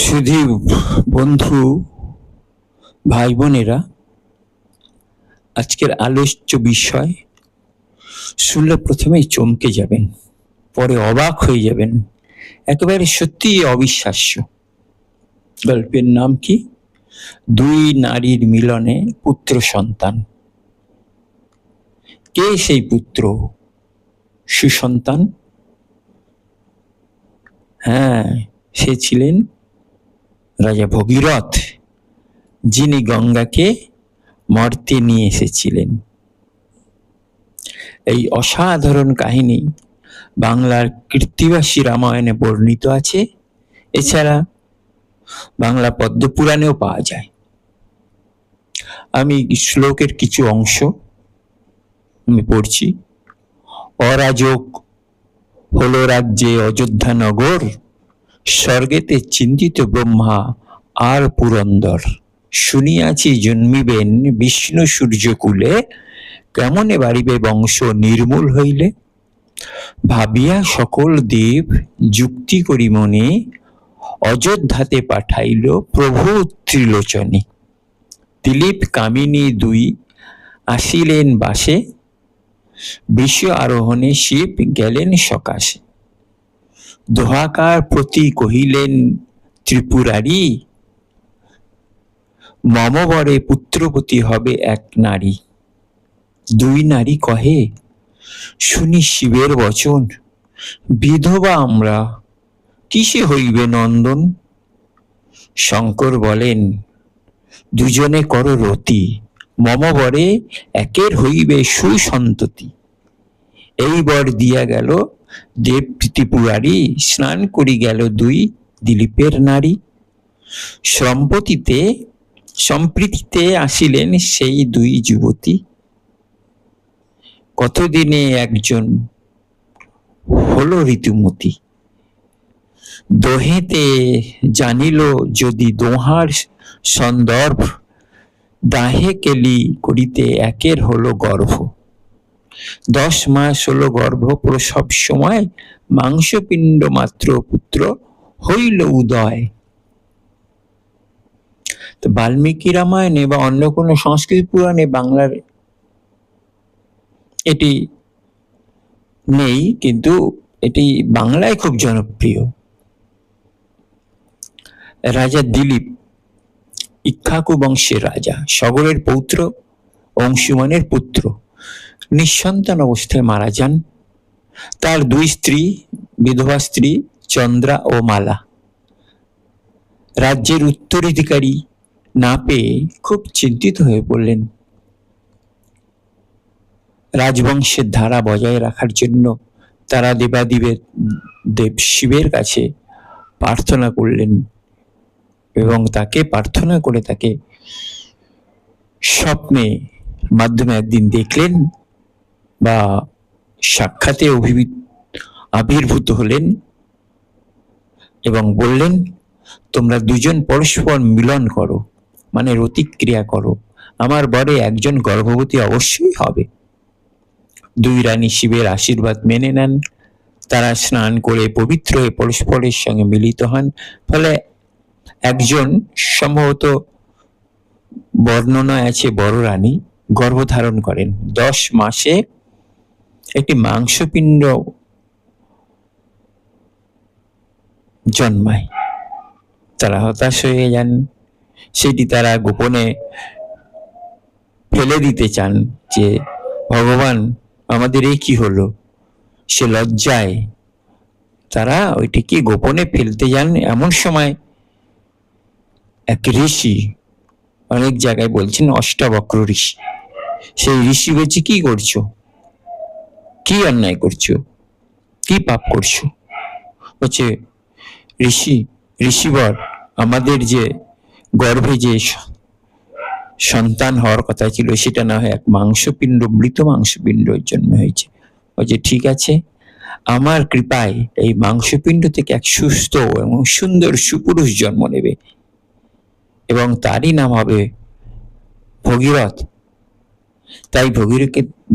সুধী বন্ধু, ভাই বোনেরা, আজকের আলোচ্য বিষয় শুনলে প্রথমেই চমকে যাবেন, পরে অবাক হয়ে যাবেন। একেবারে সত্যি অবিশ্বাস্য। গল্পের নাম কি? দুই নারীর মিলনে পুত্র সন্তান। কে সেই পুত্র সুসন্তান? হ্যাঁ, সে ছিলেন রাজা ভগীরথ, যিনি গঙ্গাকে মর্তে নিয়ে এসেছিলেন। এই অসাধারণ কাহিনী বাংলার কৃত্তিবাসী রামায়ণে বর্ণিত আছে। এছাড়া বাংলা পদ্মপুরাণেও পাওয়া যায়। আমি শ্লোকের কিছু অংশ আমি পড়ছি। অরাজক হলো রাজ্যে অযোধ্যা নগর, স্বর্গেতে চিন্তিত ব্রহ্মা আর পুরন্দর। শুনিয়াছি জন্মিবেন বিষ্ণু সূর্যকুলে, কেমনে বাড়িবে বংশ নির্মূল হইলে। ভাবিয়া সকল দেব যুক্তি করি মনে, অযোধ্যাতে পাঠাইল প্রভু ত্রিলোচনে। দিলীপ কামিনী দুই আসিলেন বাসে, বৃষ আরোহণে শিব গেলেন সকাশে। দোহাকার প্রতি কহিলেন ত্রিপুরারি, মম বরে পুত্রবতী হবে এক নারী। দুই নারী কহে, শুনি শিবের বচন, বিধবা আমরা, কিসে হইবে নন্দন। শঙ্কর বলেন, দুজনে করো রতি, মম বরে একের হইবে সুসন্ততি। এই বর দিয়া গেল দেব ত্রিপুরারি, স্নান করি গেল দুই দিলীপের নারী। সম্প্রীতিতে আসিলেন সেই দুই যুবতী, কতদিনে একজন হলো ঋতুমতি। দোহেতে জানিল যদি দোহার সন্দর্ভ, দাহে কেলি করিতে একের হলো গর্ভ। 10 মাস হলো গর্ভ প্রসব সময়, মাংসপিণ্ড মাত্র পুত্র হইল উদয়। তো বাল্মীকি রামায়ণে বা অন্য কোনো সংস্কৃত পুরাণে বাংলার এটি নেই, কিন্তু এটি বাংলায় খুব জনপ্রিয়। রাজা দিলীপ ইক্ষ্বাকু বংশের রাজা, সগরের পৌত্র, অংশুমানের পুত্র। নিঃসন্তান অবস্থায় মারা যান। তার দুই স্ত্রী, বিধবা স্ত্রী চন্দ্রা ও মালা। রাজ্যের উত্তরাধিকারী না পেয়ে খুব চিন্তিত হয়ে পড়লেন। রাজবংশের ধারা বজায় রাখার জন্য তারা দেবাদিদেব দেব শিবের কাছে প্রার্থনা করলেন এবং তাকে প্রার্থনা করে তাকে স্বপ্নে মাধ্যমে একদিন দেখলেন বা সাক্ষাতে আবির্ভূত হলেন এবং বললেন, তোমরা দুজন পরস্পর মিলন করো, মানে রতিক্রিয়া করো, আমার বরে একজন গর্ভবতী অবশ্যই হবে। দুই রানী শিবের আশীর্বাদ মেনে নেন। তারা স্নান করে পবিত্র হয়ে পরস্পরের সঙ্গে মিলিত হন। ফলে একজন, সম্ভবত বর্ণনায় আছে বড় রানী, গর্ভধারণ করেন। 10 মাসে একটি মাংসপিণ্ড জন্মায়। তারা হতাশ হয়ে যান। সেটি তারা গোপনে ফেলে দিতে চান যে ভগবান আমাদের এই কি হলো। সে লজ্জায় তারা ওইটিকে গোপনে ফেলতে যান। এমন সময় এক ঋষি, অনেক জায়গায় বলছেন অষ্টাবক্র ঋষি, সেই ঋষি বলছে, কি করছো, কি অন্যায় করছো, কি পাপ করছো। বলছে, ঋষিবর, আমাদের যে গর্ভে যে সন্তান হওয়ার কথা ছিল সেটা না হয় এক মাংসপিণ্ড, মৃত মাংসপিণ্ডের জন্ম হয়েছে। বলছে, ঠিক আছে, আমার কৃপায় এই মাংসপিণ্ড থেকে এক সুস্থ এবং সুন্দর সুপুরুষ জন্ম নেবে এবং তারই নাম হবে ভগীরথ। তাই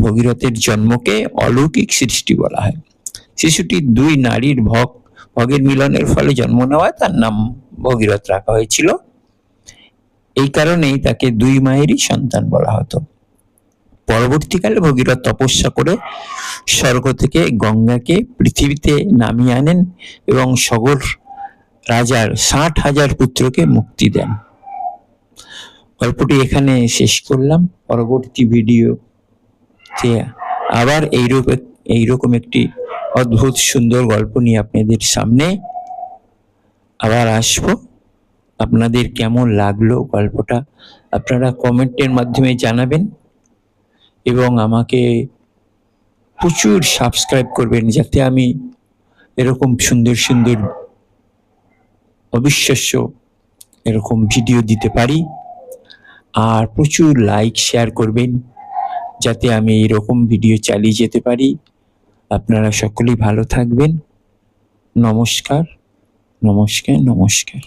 ভগীরথের জন্মকে অলৌকিক সৃষ্টি বলা হয়। শিশুটি দুই নারীর ভগের মিলনের ফলে জন্ম নেওয়া, তার নাম ভগীরথ রাখা হয়েছিল। এই কারণেই তাকে দুই মায়েরই সন্তান বলা হতো। পরবর্তীকালে ভগীরথ তপস্যা করে স্বর্গ থেকে গঙ্গাকে পৃথিবীতে নামিয়ে আনেন এবং সগর রাজার 60,000 পুত্রকে মুক্তি দেন। গল্পটি এখানে শেষ করলাম। পরবর্তী ভিডিওতে আবার এইরকম একটি অদ্ভুত সুন্দর গল্প নিয়ে আপনাদের সামনে আবার আসবো। আপনাদের কেমন লাগলো গল্পটা আপনারা কমেন্টের মাধ্যমে জানাবেন এবং আমাকে প্রচুর সাবস্ক্রাইব করবেন, যাতে আমি এরকম সুন্দর সুন্দর অবিশ্বাস্য এরকম ভিডিও দিতে পারি। আর প্রচুর লাইক শেয়ার করবেন, যাতে আমি এরকম ভিডিও চালিয়ে যেতে পারি। আপনারা সকলেই ভালো থাকবেন। নমস্কার, নমস্কার, নমস্কার।